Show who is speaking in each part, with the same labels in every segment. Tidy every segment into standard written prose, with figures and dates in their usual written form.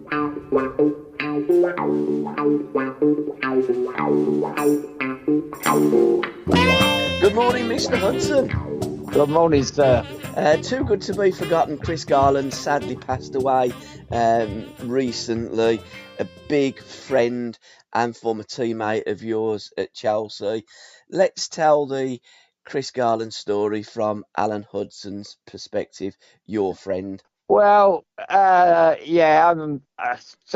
Speaker 1: Good morning, Mr. Hudson.
Speaker 2: Good morning, sir.
Speaker 1: Too good to be forgotten. Chris Garland sadly passed away recently. A big friend and former teammate of yours at Chelsea. Let's tell the Chris Garland story from Alan Hudson's perspective, your friend.
Speaker 2: Well, to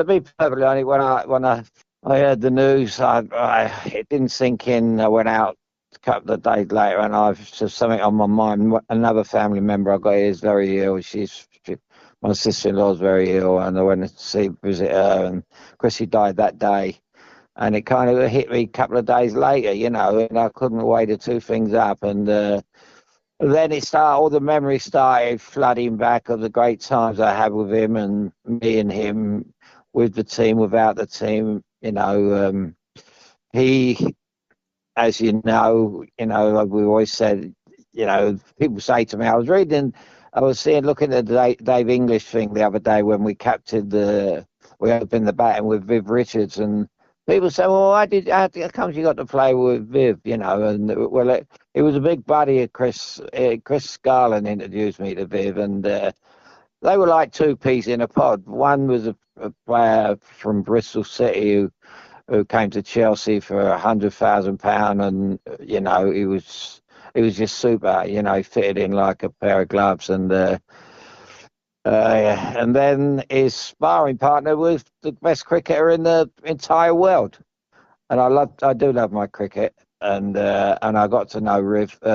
Speaker 2: be perfectly honest, when I heard the news, it didn't sink in. I went out a couple of days later, and I've just something on my mind. Another family member I got here is very ill. My sister-in-law is very ill, and I went to visit her. And Chrissy died that day, and it kind of hit me a couple of days later, and I couldn't weigh the two things up. And then all the memories started flooding back of the great times I had with him and me and him, with the team, without the team. He, as we always said, people say to me, I was looking at the Dave English thing the other day when we opened the batting with Viv Richards, and people say, well, how come you got to play with Viv, and it was a big buddy of Chris. Chris Garland introduced me to Viv, and they were like two peas in a pod. One was a player from Bristol City who came to Chelsea for £100,000, and he was just super. He fitted in like a pair of gloves, and then his sparring partner was the best cricketer in the entire world. And I do love my cricket, and I got to know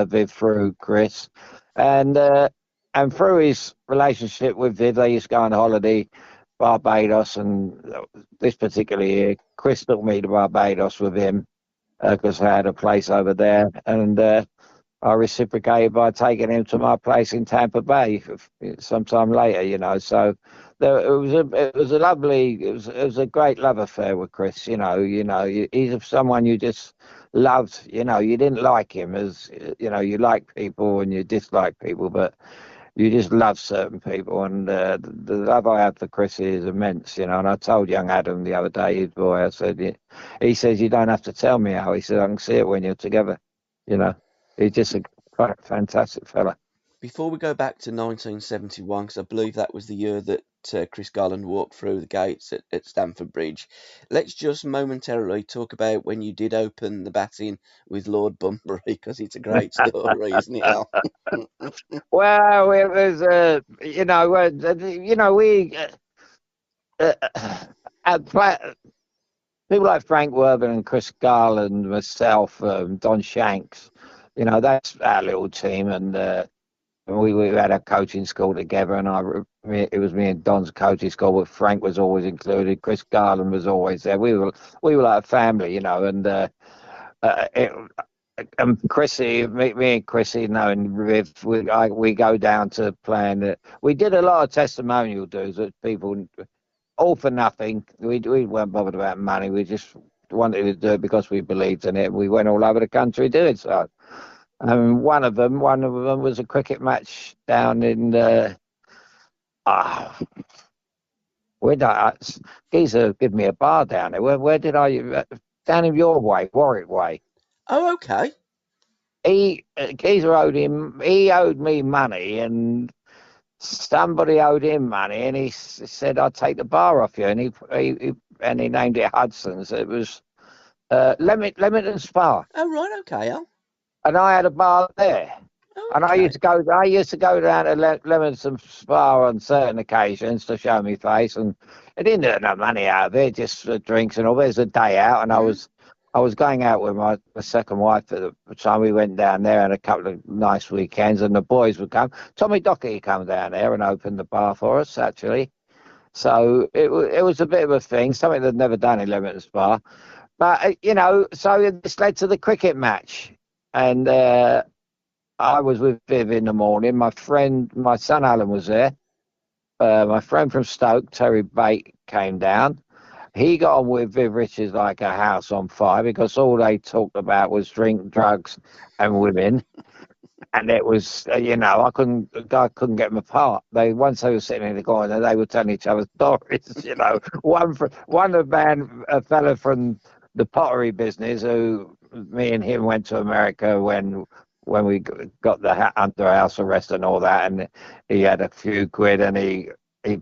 Speaker 2: Viv through Chris, and through his relationship with Viv, they used to go on holiday, Barbados, and this particular year, Chris took me to Barbados with him because I had a place over there, and I reciprocated by taking him to my place in Tampa Bay sometime later, So it was a great love affair with Chris. He's someone you just loved. You didn't like him you like people and you dislike people, but you just love certain people. And the love I have for Chris is immense. And I told young Adam the other day, his boy, I said, he says, you don't have to tell me how. He said, I can see it when you're together. He's just a fantastic fella.
Speaker 1: Before we go back to 1971, because I believe that was the year that Chris Garland walked through the gates at Stamford Bridge, let's just momentarily talk about when you did open the batting with Lord Bunbury, because it's a great story, isn't it, Al?
Speaker 2: Well, it was, people like Frank Worthing and Chris Garland, myself, Don Shanks, that's our little team, and we had a coaching school together, and it was me and Don's coaching school, but Frank was always included. Chris Garland was always there. We were like a family, and Chrissy, me and Chrissy, and Riv, we go down to playing. We did a lot of testimonial dues with people, all for nothing. We weren't bothered about money. We just wanted to do it because we believed in it. We went all over the country doing so. One of them was a cricket match down in Geezer gave me a bar down there. Where did I down in your way, Warwick way?
Speaker 1: Oh, okay.
Speaker 2: Geezer owed me money, and somebody owed him money, and he said, I'll take the bar off you, and he named it Hudson. So it was Leamington Spa.
Speaker 1: Oh, right, okay, Al.
Speaker 2: And I had a bar there.
Speaker 1: Oh,
Speaker 2: and I used to go down to Leamington Spa on certain occasions to show me face, and I didn't earn no money out of it, just drinks and all. There's a day out, and I was going out with my second wife at the time. We went down there and a couple of nice weekends, and the boys would come. Tommy Docherty come down there and opened the bar for us, actually. So it was a bit of a thing, something they'd never done in Leamington Spa. But, so this led to the cricket match. And I was with Viv in the morning. My son Alan was there. My friend from Stoke, Terry Bate, came down. He got on with Viv Richards like a house on fire because all they talked about was drink, drugs, and women. and it was, I couldn't get them apart. Once they were sitting in the corner, they were telling each other stories. One of a fella from the pottery business who me and him went to America when we got under house arrest and all that, and he had a few quid and he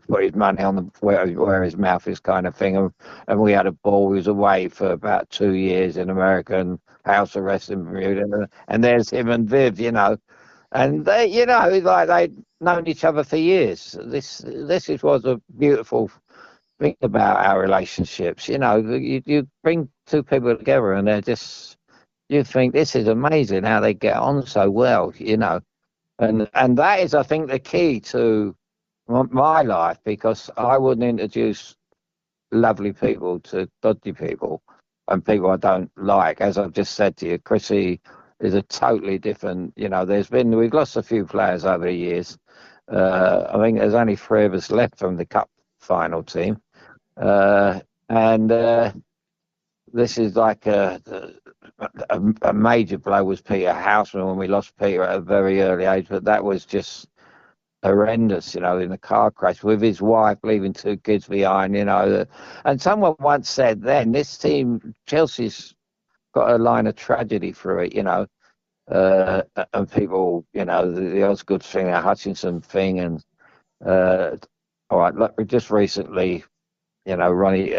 Speaker 2: put his money on where his mouth is, kind of thing, and we had a ball. We was away for about 2 years in America and house arrest in Bermuda, and there's him and Viv, and they, like they'd known each other for years. Was a beautiful thing about our relationships. You bring two people together, and you think this is amazing how they get on so well. And that is, I think, the key to my life, because I wouldn't introduce lovely people to dodgy people and people I don't like. As I've just said to you, Chrissy is a totally different, we've lost a few players over the years. I think there's only 3 of us left from the cup final team. And this is like a major blow was Peter Houseman when we lost Peter at a very early age, but that was just horrendous, in a car crash with his wife leaving 2 kids behind, and someone once said then, this team, Chelsea's got a line of tragedy through it, and people, the Osgood thing, the Hutchinson thing, and all right, look, just recently, Ronnie,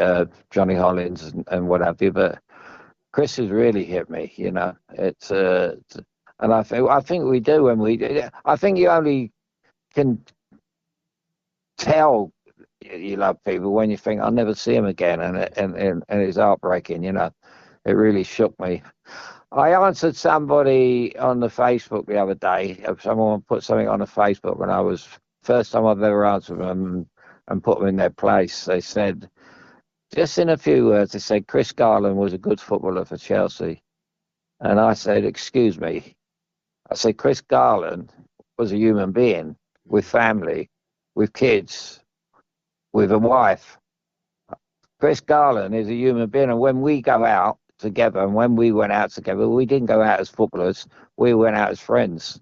Speaker 2: Johnny Hollins and what have you, but Chris has really hit me, it's and I think we do when we do. I think you only can tell you love people when you think I'll never see him again, and it's heartbreaking. It really shook me. I answered somebody on the Facebook the other day. Someone put something on the Facebook when I was first time I've ever answered them and put them in their place. They said, just in a few words, they said Chris Garland was a good footballer for Chelsea, and I said, excuse me. I said Chris Garland was a human being with family, with kids, with a wife. Chris Garland is a human being, and when we go out together, and when we went out together, we didn't go out as footballers, we went out as friends.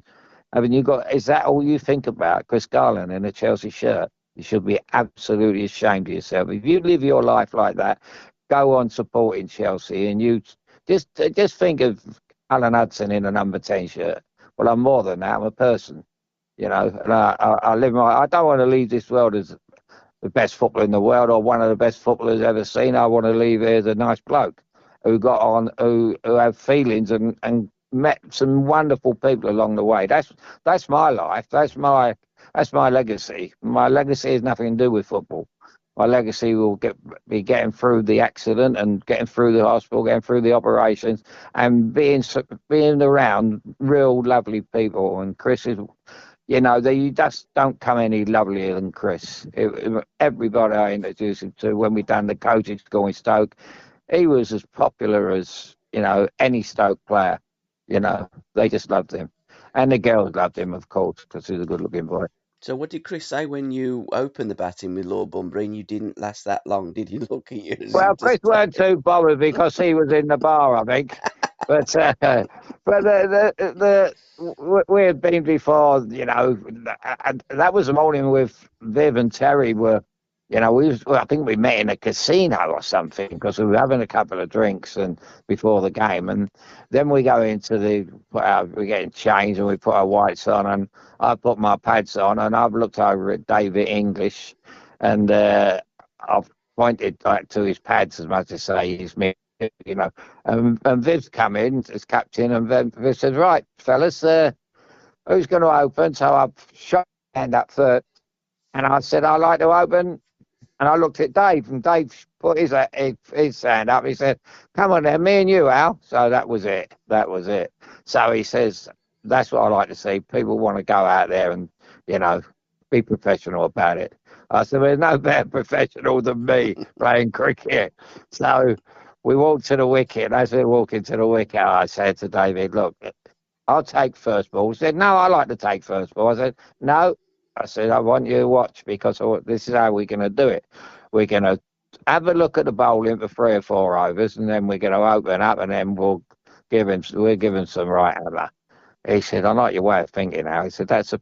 Speaker 2: I mean, is that all you think about, Chris Garland in a Chelsea shirt? You should be absolutely ashamed of yourself. If you live your life like that, go on supporting Chelsea, and you just think of Alan Hudson in a number 10 shirt. Well, I'm more than that. I'm a person. And I live I don't want to leave this world as the best footballer in the world or one of the best footballers ever seen. I want to leave here as a nice bloke who got on, who have feelings and met some wonderful people along the way. That's my life. That's my legacy. My legacy has nothing to do with football. My legacy will be getting through the accident and getting through the hospital, getting through the operations, and being around real lovely people. And Chris is. You just don't come any lovelier than Chris. Everybody I introduced him to when we done the coaching school in Stoke, he was as popular as, any Stoke player. They just loved him. And the girls loved him, of course, because he was a good-looking boy.
Speaker 1: So what did Chris say when you opened the batting with Lord Bunbury and you didn't last that long? Did he look at you as
Speaker 2: Well,
Speaker 1: if to
Speaker 2: Chris
Speaker 1: say...
Speaker 2: weren't too bothered because he was in the bar, I think. But we had been before, and that was the morning with Viv and Terry were, I think we met in a casino or something because we were having a couple of drinks and before the game, and then we go into we're getting changed and we put our whites on, and I put my pads on, and I've looked over at David English, and I've pointed to his pads as much as say he's me. And Viv's come in as captain, and then Viv says, right, fellas, who's going to open? So I shot my hand up first, and I said, I'd like to open. And I looked at Dave, and Dave put his hand up. He said, come on then, me and you, Al. So that was it. So he says, that's what I like to see. People want to go out there and, be professional about it. I said, there's no better professional than me playing cricket. So we walked to the wicket. As we were walking to the wicket, I said to David, look, I'll take first ball. He said, no, I like to take first ball. I said, no. I said, I want you to watch because this is how we're going to do it. We're going to have a look at the bowling for 3 or 4 overs, and then we're going to open up, and then we'll give him some right hammer. He said, I like your way of thinking now. He said, that's a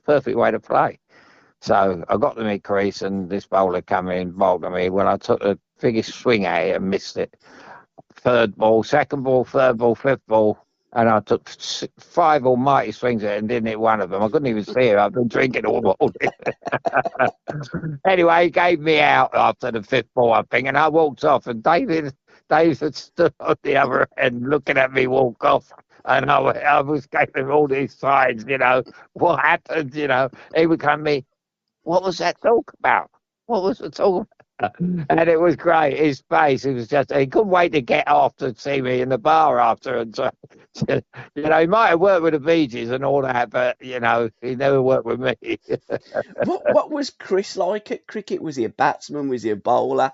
Speaker 2: perfect way to play. So I got to mid crease, and this bowler come in, bowled at me. When I took the biggest swing at it and missed it, third ball, second ball, third ball, fifth ball, and I took 5 almighty swings at it and didn't hit one of them. I couldn't even see it. I've been drinking all morning. Anyway, he gave me out after the fifth ball, I think, and I walked off. And David stood on the other end looking at me walk off. And I was giving him all these signs, what happened, He would come to me, what was that talk about? What was the talk about? And it was great. His face, he couldn't wait to get off to see me in the bar after. And so, he might have worked with the Bee Gees and all that, but, he never worked with me.
Speaker 1: What was Chris like at cricket? Was he a batsman? Was he a bowler?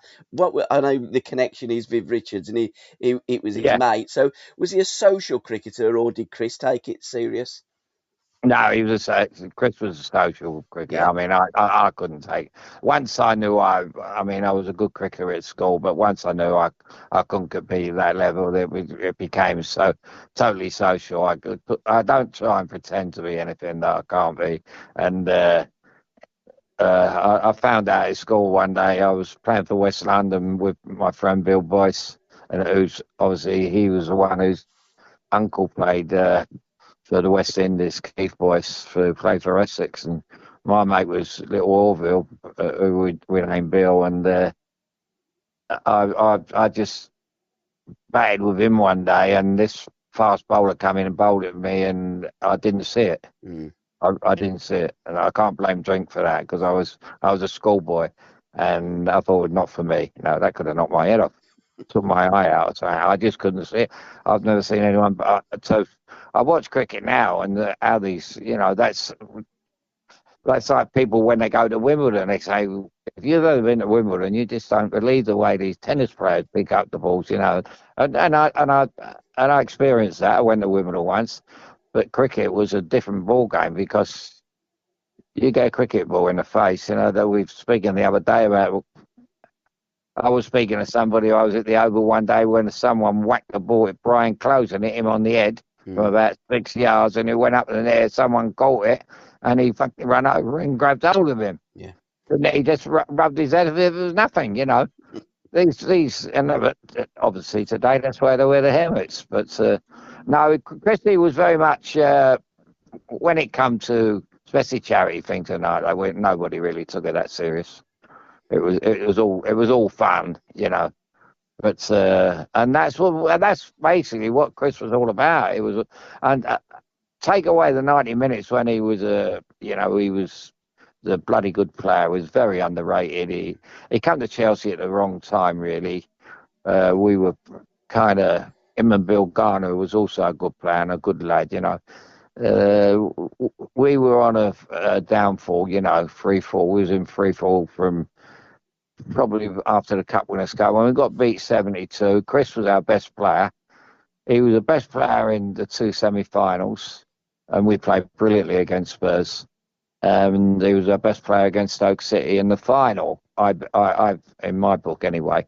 Speaker 1: I know the connection is Viv Richards, and it was his
Speaker 2: Yeah.
Speaker 1: mate. So was he a social cricketer, or did Chris take it serious?
Speaker 2: No, Chris was a social cricketer.
Speaker 1: Yeah.
Speaker 2: I mean, I couldn't take. Once I knew I was a good cricketer at school, but once I knew I couldn't compete at that level, it became so totally social. I don't try and pretend to be anything that I can't be. And I found out at school one day I was playing for West London with my friend Bill Boyce, and who's obviously he was the one whose uncle played. For the West Indies, Keith Boyce, who played for Essex, and my mate was Little Orville, who we named Bill, and I just batted with him one day, and this fast bowler came in and bowled at me, and I didn't see it.
Speaker 1: Mm.
Speaker 2: I didn't see it, and I can't blame Drink for that because I was a schoolboy, and I thought, not for me. That could have knocked my head off. Took my eye out. So I just couldn't see it. I've never seen anyone. But so I watch cricket now, and how these, that's like people when they go to Wimbledon. They say, if you've ever been to Wimbledon, you just don't believe the way these tennis players pick up the balls. And I experienced that. I went to Wimbledon once, but cricket was a different ball game because you get a cricket ball in the face. That we were speaking the other day about. I was speaking to somebody. I was at the Oval one day when someone whacked the ball at Brian Close and hit him on the head from about 6 yards, and it went up in the air. Someone caught it, and he fucking ran over and grabbed hold of him.
Speaker 1: Yeah.
Speaker 2: And he just rubbed his head as if it was nothing, These, but obviously today that's why they wear the helmets. But no, Christie was very much when it come to especially charity things tonight. Nobody really took it that serious. It was all fun, But and that's basically what Chris was all about. It was, and take away the 90 minutes when he was he was the bloody good player. He was very underrated. He came to Chelsea at the wrong time, really. We were kind of him and Bill Garner, who was also a good player and a good lad, We were on a downfall, free fall. We was in free fall from probably after the Cup Winners' Cup. When we got beat 72, Chris was our best player. He was the best player in the 2 semi-finals, and we played brilliantly against Spurs. And he was our best player against Stoke City in the final. I in my book anyway.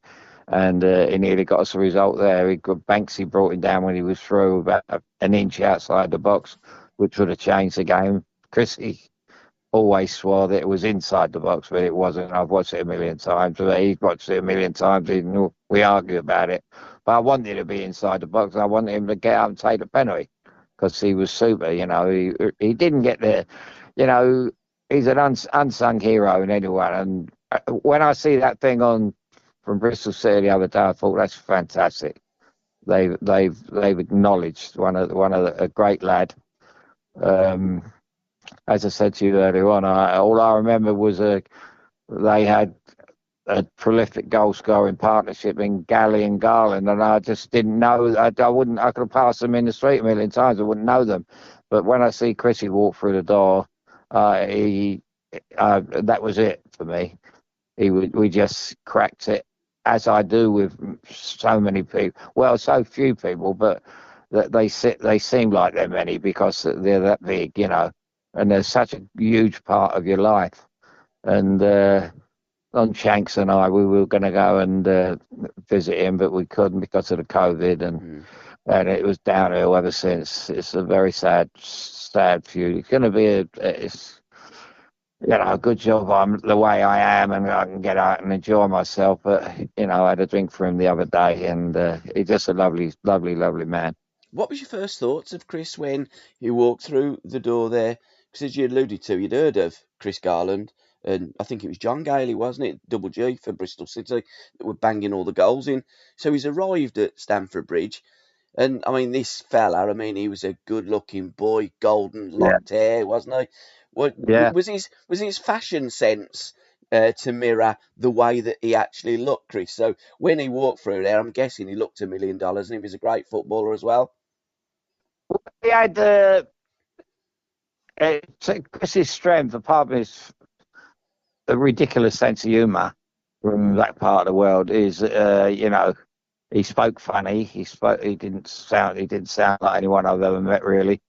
Speaker 2: And he nearly got us a result there. Banksy brought him down when he was through about an inch outside the box, which would have changed the game. Chrissy always swore that it was inside the box, but it wasn't. I've watched it a million times. He's watched it a million times. We argue about it. But I wanted it to be inside the box. I wanted him to get up and take the penalty because he was super. He didn't get there. He's an unsung hero in anyone. And when I see that thing on from Bristol City the other day, I thought that's fantastic. They've acknowledged a great lad. As I said to you earlier on, all I remember was they had a prolific goal scoring partnership in Galley and Garland, and I just didn't know. I could have passed them in the street a million times. I wouldn't know them. But when I see Chrissy walk through the door, that was it for me. We just cracked it, as I do with so many people. Well, so few people, but that they seem like they're many because they're that big, and they're such a huge part of your life. And Don Shanks and I, we were going to go and visit him, but we couldn't because of the COVID. And and it was downhill ever since. It's a very sad, sad feud. It's going to be it's a good job I'm the way I am, and I can get out and enjoy myself. But I had a drink for him the other day, and he's just a lovely, lovely, lovely man.
Speaker 1: What was your first thoughts of Chris when he walked through the door there? Because as you alluded to, you'd heard of Chris Garland, and I think it was John Gailey, wasn't it? Double G for Bristol City that were banging all the goals in. So he's arrived at Stamford Bridge, and I mean, this fella, I mean, he was a good-looking boy, golden
Speaker 2: Yeah,
Speaker 1: locked hair, wasn't he? What
Speaker 2: yeah.
Speaker 1: was his fashion sense to mirror the way that he actually looked, Chris? So when he walked through there, I'm guessing he looked $1 million, and he was a great footballer as well.
Speaker 2: He had Chris's strength, apart from his a ridiculous sense of humour from that part of the world, is he spoke funny. He didn't sound like anyone I've ever met really.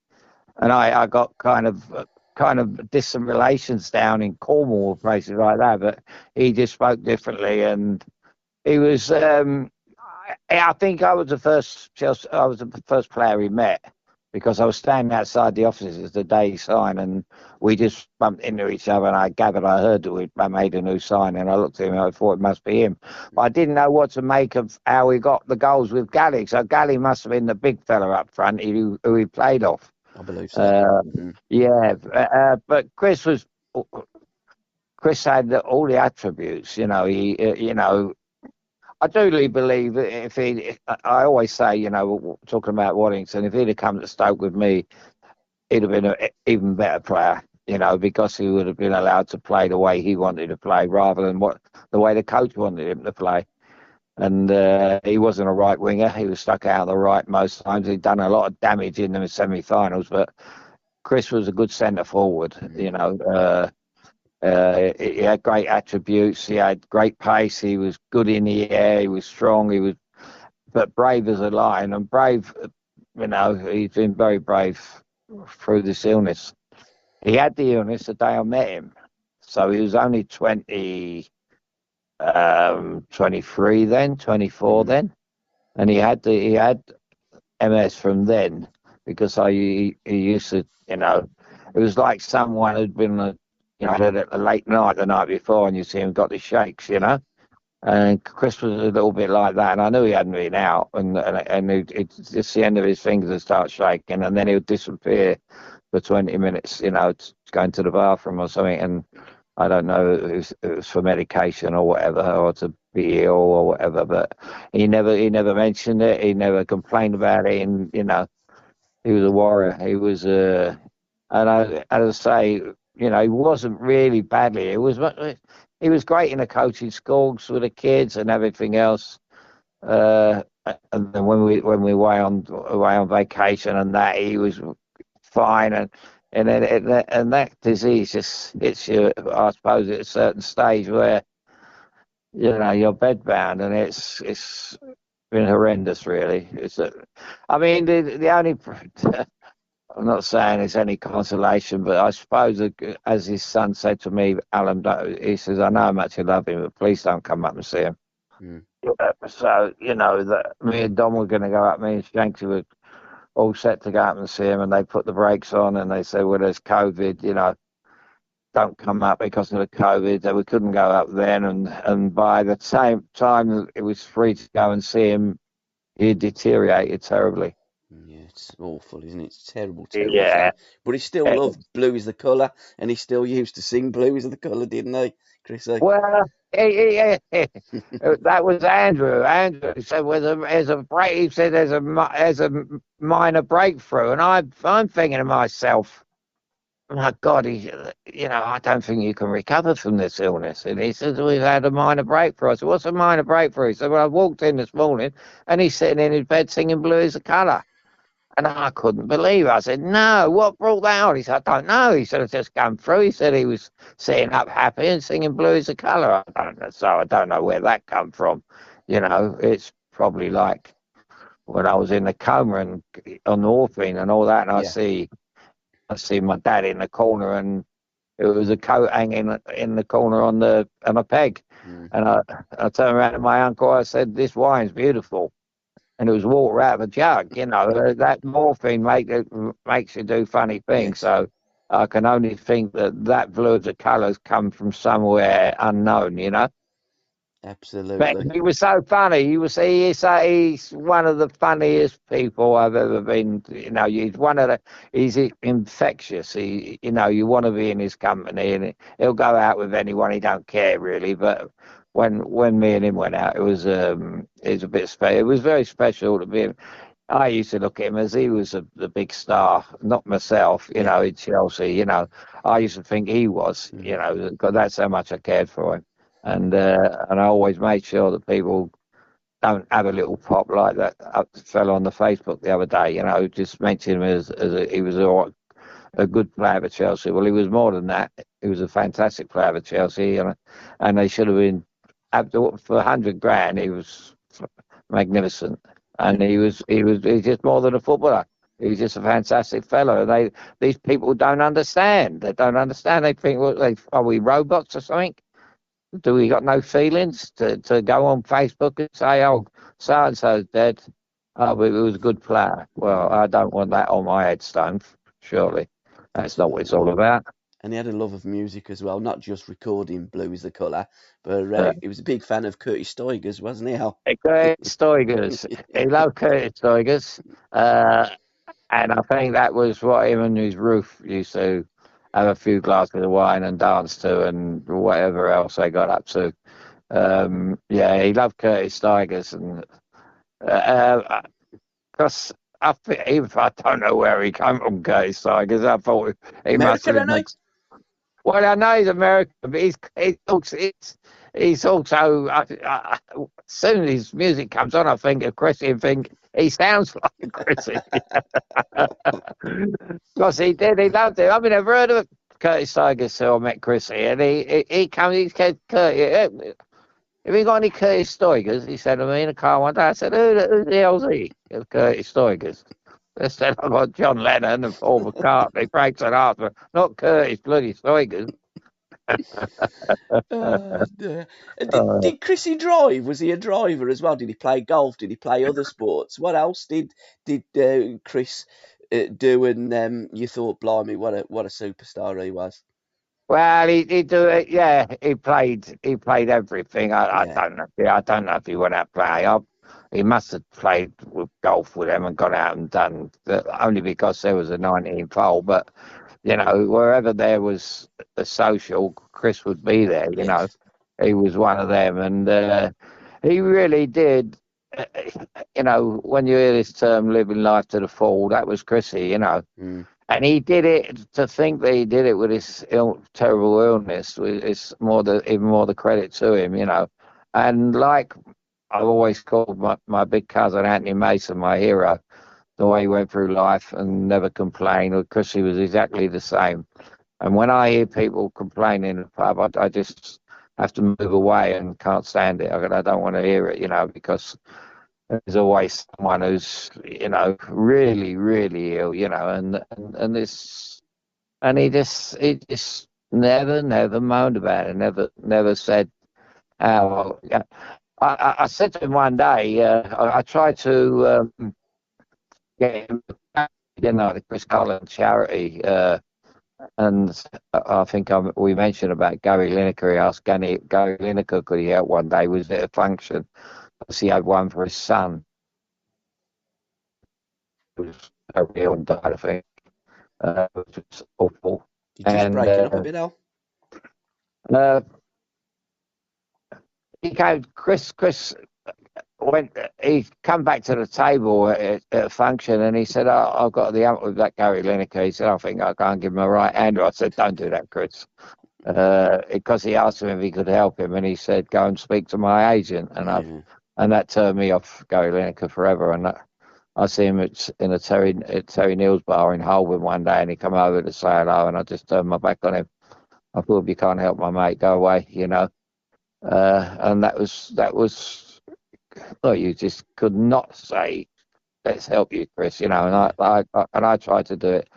Speaker 2: And I got kind of distant relations down in Cornwall, places like that, but he just spoke differently, and he was. I think I was the first player he met because I was standing outside the offices the day he signed, and we just bumped into each other. And I heard that we made a new sign, and I looked at him and I thought it must be him. But I didn't know what to make of how he got the goals with Galley. So Galley must have been the big fella up front who he played off.
Speaker 1: I believe so. Hmm.
Speaker 2: Yeah, but Chris had all the attributes. I truly believe that I always say, talking about Waddington, if he'd have come to Stoke with me, he'd have been an even better player, because he would have been allowed to play the way he wanted to play rather than the way the coach wanted him to play. And he wasn't a right winger. He was stuck out on the right most times. He'd done a lot of damage in the semi-finals, but Chris was a good centre forward, he had great attributes. He had great pace. He was good in the air. He was strong. But brave as a lion. And brave, he's been very brave through this illness. He had the illness the day I met him, so he was only 23 then, 24 then, and he had MS from then because he used to, it was like someone who'd been had it at a late night the night before, and you see him got the shakes, And Chris was a little bit like that, and I knew he hadn't been out, and it's just the end of his fingers would start shaking, and then he would disappear for 20 minutes, going to the bathroom or something, and I don't know if it was for medication or whatever, or to be ill or whatever, but he never mentioned it, he never complained about it, and he was a warrior. He was as I say, he wasn't really badly. He was great in the coaching schools with the kids and everything else. And then when we were away on vacation and that, he was fine. And that disease just hits you, I suppose, at a certain stage where you're bedbound, and it's been horrendous, really. I mean, the only. I'm not saying it's any consolation, but I suppose, as his son said to me, Alan, he says, I know how much you love him, but please don't come up and see him.
Speaker 1: Mm.
Speaker 2: So, that me and Dom were going to go up, me and Shanksy were all set to go up and see him, and they put the brakes on, and they said, well, there's COVID, don't come up because of the COVID. So we couldn't go up then, and by the same time it was free to go and see him, he deteriorated terribly.
Speaker 1: Yeah, it's awful, isn't it? It's terrible, terrible
Speaker 2: Yeah.
Speaker 1: thing. But he still loved blue is the colour, and he still used to sing blue is the colour, didn't he, Chrissy?
Speaker 2: Well, that was Andrew. Andrew said, "Well, there's a break." He said, "There's a minor breakthrough," and I'm thinking to myself, "My God, I don't think you can recover from this illness." And he says, "We've had a minor breakthrough." I said, "What's a minor breakthrough?" He said, "Well, I walked in this morning, and he's sitting in his bed singing blue is the colour." And I couldn't believe it. I said, "No, what brought that on?" He said, "I don't know." He said, "It's just come through." He said he was sitting up happy and singing blue is the colour. I don't know. So I don't know where that come from. It's probably like when I was in the coma and on morphine and all that, and I see my dad in the corner, and it was a coat hanging in the corner on a peg. And I turned around to my uncle. I said, "This wine's beautiful." and it was water out of a jug. That morphine makes you do funny things.
Speaker 1: Yes,
Speaker 2: So I can only think that fluid of colours come from somewhere unknown. But
Speaker 1: absolutely.
Speaker 2: he was so funny. He's one of the funniest people I've ever been. He's infectious. You want to be in his company, and he'll go out with anyone. He don't care really. But when me and him went out, it was a bit special. It was very special to be. I used to look at him as he was the big star, not myself.
Speaker 1: Yeah.
Speaker 2: In Chelsea. I used to think he was.
Speaker 1: Mm.
Speaker 2: Because that's how much I cared for him, and I always made sure that people don't have a little pop like that fell on the Facebook the other day. Just mention him he was a good player for Chelsea. Well, he was more than that. He was a fantastic player for Chelsea, and they should have been for 100 grand. He was magnificent, and he's just more than a footballer. He's just a fantastic fellow. These people don't understand. They don't understand. They think, are we robots or something? Do we got no feelings to go on Facebook and say, oh, so and so's dead? Oh, but he was a good player. Well, I don't want that on my headstone. Surely, that's not what it's
Speaker 1: Absolutely.
Speaker 2: all about.
Speaker 1: And he had a love of music as well, not just recording Blue is the Colour, but
Speaker 2: Uh,
Speaker 1: he was a big fan of Curtis Stoigers, wasn't he, Al?
Speaker 2: Curtis Stoigers. He loved Curtis Stoigers. Uh, and I think that was what him and his Ruth used to have a few glasses of wine and dance to and whatever else they got up to. Yeah, he loved Curtis Stoigers. And because I think, even if I don't know where he came from, Curtis Stoigers, I thought he must
Speaker 1: America,
Speaker 2: have
Speaker 1: I
Speaker 2: been
Speaker 1: know.
Speaker 2: mixed. Well, I know he's American, but he's also. As soon as his music comes on, I think of Chrissy and think he sounds like Chrissy. Because he did, he loved it. I mean, I've heard of Curtis Tigers till I met Chrissy, and he comes, he said, Curtis, have you got any Curtis Stoigers? He said to me in the car one day. I said, who the hell's he? It was Curtis Stoigers. I said, I've got John Lennon and Paul McCartney, Frank Sinatra, not Curtis bloody Stoigers.
Speaker 1: Oh, dear. And
Speaker 2: Uh,
Speaker 1: did Chrissy drive? Was he a driver as well? Did he play golf? Did he play other sports? What else did Chris do? And you thought, blimey, what a superstar he was.
Speaker 2: well, he do it. Yeah, he played everything. I
Speaker 1: Yeah.
Speaker 2: don't know. Yeah, I don't know if he went out playing. He must have played with golf with them and gone out and done only because there was a 19th hole. But wherever there was a social, Chris would be there.
Speaker 1: Yes.
Speaker 2: He was one of them, and he really did. uh, when you hear this term "living life to the full," that was Chrissy.
Speaker 1: Mm.
Speaker 2: And he did it. To think that he did it with his terrible illness, it's even more the credit to him. And like I've always called my big cousin Anthony Mason my hero, the way he went through life and never complained. Because he was exactly the same. And when I hear people complaining in the pub, I just have to move away and can't stand it. I don't want to hear it, because there's always someone who's, really, really ill, and this, and he just never moaned about it, never said, "Oh, well, yeah." I said to him one day, I tried to get him, the Chris Garland charity, and I think we mentioned about Gary Lineker. He asked Gary Lineker could he help one day. Was it a function? Because he had one for his son, who was very ill and died, I think, which was awful.
Speaker 1: You're just
Speaker 2: And
Speaker 1: breaking up a bit, Al.
Speaker 2: uh, he came, Chris went, he come back to the table at a function and he said, I've got the ump with that Gary Lineker. He said, I think I can't give him a right hander. I said, don't do that, Chris. Because he asked him if he could help him and he said, go and speak to my agent.
Speaker 1: Yeah.
Speaker 2: And that turned me off Gary Lineker forever. And I see him in a Terry Neal's bar in Holborn one day, and he come over to say hello, and I just turned my back on him. I thought, if you can't help my mate, go away. And that was, well, you just could not say, let's help you, Chris. And I tried to do it,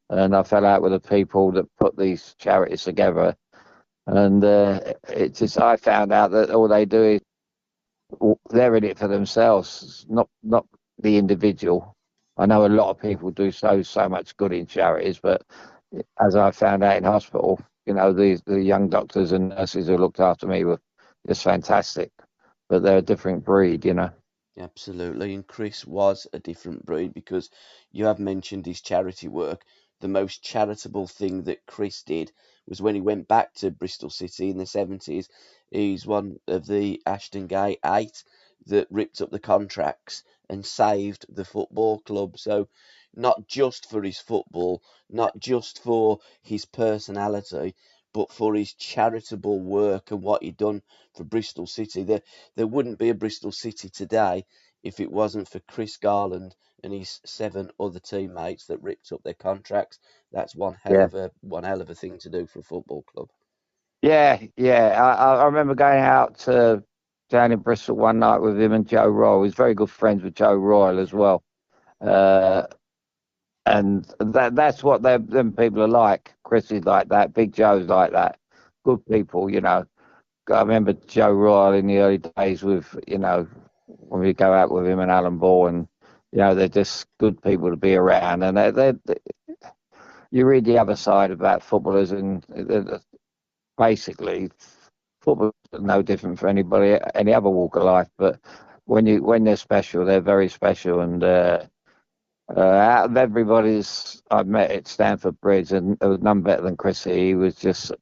Speaker 2: and I fell out with the people that put these charities together, and I found out that all they do is they're in it for themselves, not the individual. I know a lot of people do so much good in charities, but as I found out in hospital, the young doctors and nurses who looked after me were just fantastic, but they're a different breed.
Speaker 1: Absolutely, and Chris was a different breed because you have mentioned his charity work. The most charitable thing that Chris did was when he went back to Bristol City in the 70s. He's one of the Ashton Gate 8 that ripped up the contracts and saved the football club. So, not just for his football, not just for his personality, but for his charitable work and what he'd done for Bristol City. There wouldn't be a Bristol City today if it wasn't for Chris Garland and his 7 other teammates that ripped up their contracts. That's
Speaker 2: Yeah.
Speaker 1: one hell of a thing to do for a football club.
Speaker 2: Yeah, yeah. I remember going out down in Bristol one night with him and Joe Royle. He's very good friends with Joe Royle as well. Uh, and that's what them people are like. Chris is like that. Big Joe's like that. Good people. I remember Joe Royle in the early days when we go out with him and Alan Ball, and they're just good people to be around. And you read the other side about footballers, and basically football is no different for anybody, any other walk of life. But when they're special, they're very special. And out of everybody's I've met at Stamford Bridge, and there was none better than Chrissy. He was just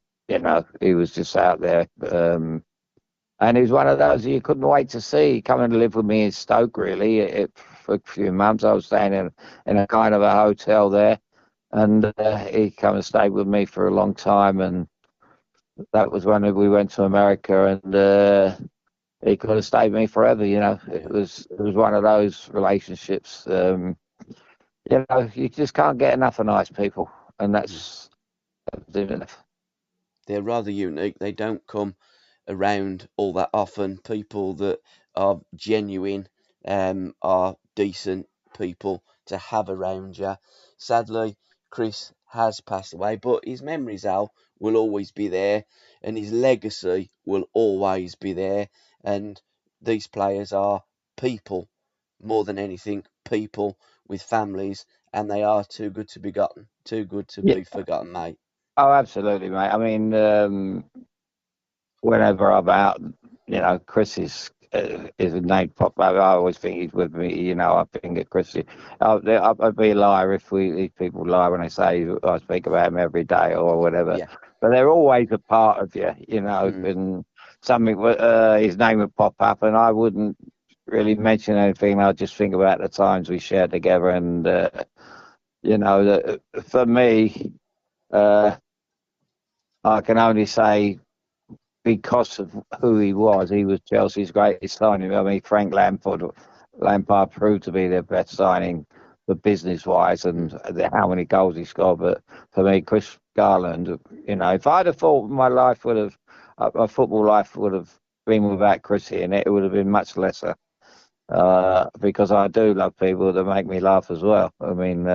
Speaker 2: out there. And he was one of those you couldn't wait to see. Coming to live with me in Stoke, really, for a few months. I was staying in a kind of a hotel there, and he come and stayed with me for a long time. And that was when we went to America, and he could have stayed with me forever. It
Speaker 1: Yeah,
Speaker 2: was one of those relationships. You just can't get enough of nice people, and
Speaker 1: yeah.
Speaker 2: that's enough.
Speaker 1: They're rather unique. They don't come around all that often. People that are genuine, are decent people to have around you. Sadly, Chris has passed away, but his memories, Al, will always be there, and his legacy will always be there. And these players are people more than anything, people with families, and they are too good to be forgotten. Too good to
Speaker 2: Yeah.
Speaker 1: be forgotten, mate.
Speaker 2: Oh, absolutely, mate. I mean, whenever I'm out, Chris is a name pop up. I always think he's with me. I think of Chris. I'd be a liar if people lie when they say I speak about him every day or whatever.
Speaker 1: Yeah.
Speaker 2: But they're always a part of you,
Speaker 1: Mm.
Speaker 2: and his name would pop up, and I wouldn't really mention anything. I'd just think about the times we shared together, and for me, uh, I can only say because of who he was Chelsea's greatest signing. I mean, Lampard proved to be their best signing for business wise and
Speaker 1: Mm.
Speaker 2: how many goals he scored. But for me, Chris Garland, if I'd have thought my football life would have been without Chrissy in it, it would have been much lesser. Because I do love people that make me laugh as well. I mean,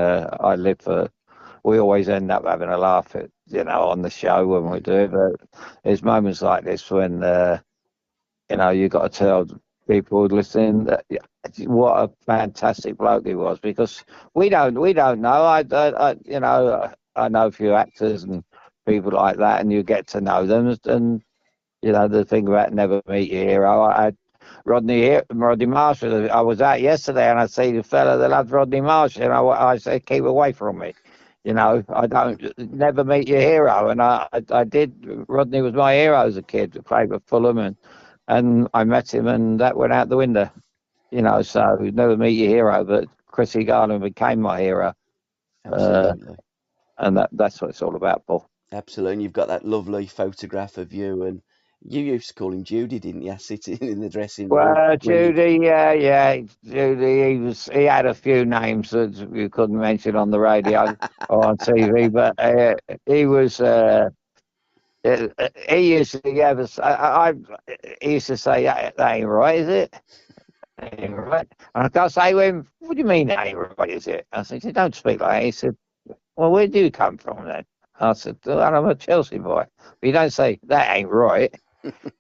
Speaker 2: we always end up having a laugh on the show when we
Speaker 1: Mm.
Speaker 2: do it. But there's moments like this when you got to tell people listening that yeah, what a fantastic bloke he was, because we don't know. I know a few actors and people like that, and you get to know them. And the thing about never meet your hero. I had Rodney Marshall. I was out yesterday and I see the fella that loves Rodney Marshall, and I said, keep away from me. I don't never meet your hero, and I did. Rodney was my hero as a kid. I played for Fulham, and I met him, and that went out the window. So never meet your hero, but Chrissy Garland became my hero, uh,
Speaker 1: Absolutely.
Speaker 2: and that's what it's all about, Paul.
Speaker 1: Absolutely. And you've got that lovely photograph of you, and you used to call him Judy, didn't you? Sitting in the dressing room
Speaker 2: Well,
Speaker 1: when you.
Speaker 2: Judy, yeah, Judy. He had a few names that you couldn't mention on the radio or on TV, but he was. He used to give us. He used to say that ain't right, is it? That ain't right. And I say to him, "What do you mean that ain't right? Is it?" I said, "You don't speak like that." He said, "Well, where do you come from then?" I said, "Well, I'm a Chelsea boy." But you don't say that ain't right.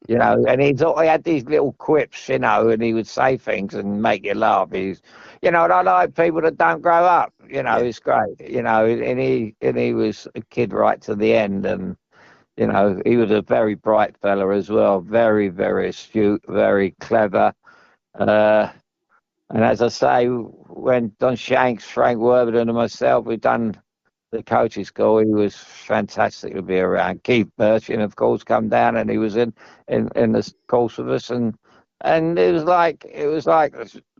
Speaker 2: And he had these little quips, and he would say things and make you laugh. And I like people that don't grow up.
Speaker 1: Yeah.
Speaker 2: It's great. And he was a kid right to the end, and he was a very bright fella as well, very very astute, very clever. Uh, and as I say, when Don Shanks, Frank Worthington, and myself, we've done the coaching school, he was fantastic to be around. Keith Burchin, of course, come down, and he was in the course with us, and it was like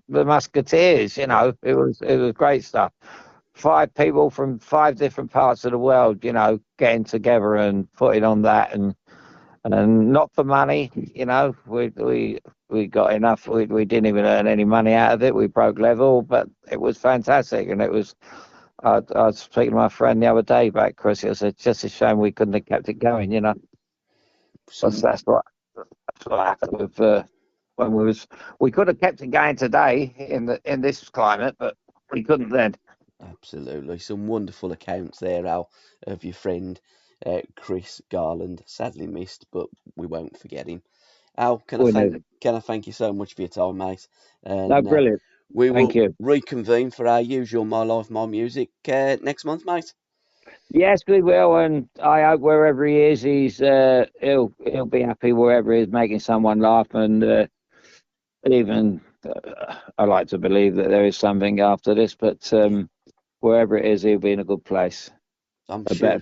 Speaker 2: the Musketeers.
Speaker 1: Yeah.
Speaker 2: It was great stuff. 5 people from 5 different parts of the world, getting together and putting on that, and not for money. We got enough. We didn't even earn any money out of it. We broke level, but it was fantastic, and it was. I was speaking to my friend the other day about Chris. I said, just a shame we couldn't have kept it going. Because
Speaker 1: Some
Speaker 2: that's what happened with when we could have kept it going today in this climate, but we couldn't then.
Speaker 1: Absolutely, some wonderful accounts there, Al, of your friend Chris Garland. Sadly missed, but we won't forget him. Al, can I
Speaker 2: We
Speaker 1: thank
Speaker 2: needed.
Speaker 1: can I thank you so much for your time, mate?
Speaker 2: No,
Speaker 1: And
Speaker 2: brilliant.
Speaker 1: we
Speaker 2: Thank
Speaker 1: will
Speaker 2: you.
Speaker 1: reconvene for our usual My Life, My Music next month, mate.
Speaker 2: Yes, we will, and I hope wherever he is, he'll be happy wherever he is, making someone laugh, and even I like to believe that there is something after this, but
Speaker 1: Yeah,
Speaker 2: wherever it is, he'll be in a good place,
Speaker 1: I'm
Speaker 2: a
Speaker 1: sure.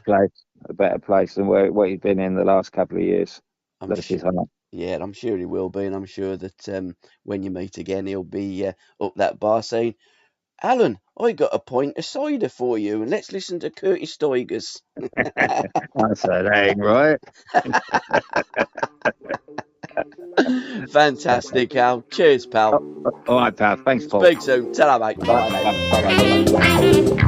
Speaker 2: better place than what he's been in the last couple of years.
Speaker 1: I'm
Speaker 2: Bless
Speaker 1: sure.
Speaker 2: his heart.
Speaker 1: Yeah, I'm sure he will be, and I'm sure that when you meet again, he'll be up that bar saying, "Alan, I got a pint of cider for you, and let's listen to Curtis Stigers."
Speaker 2: I said, ain't right.
Speaker 1: Fantastic, Al. Cheers, pal.
Speaker 2: All right, pal. Thanks, Paul.
Speaker 1: Speak soon. Ta-ra, mate.
Speaker 2: Bye,
Speaker 1: Bye now.
Speaker 2: bye,
Speaker 1: Bye bye.
Speaker 2: bye,
Speaker 1: Bye
Speaker 2: bye.
Speaker 1: bye.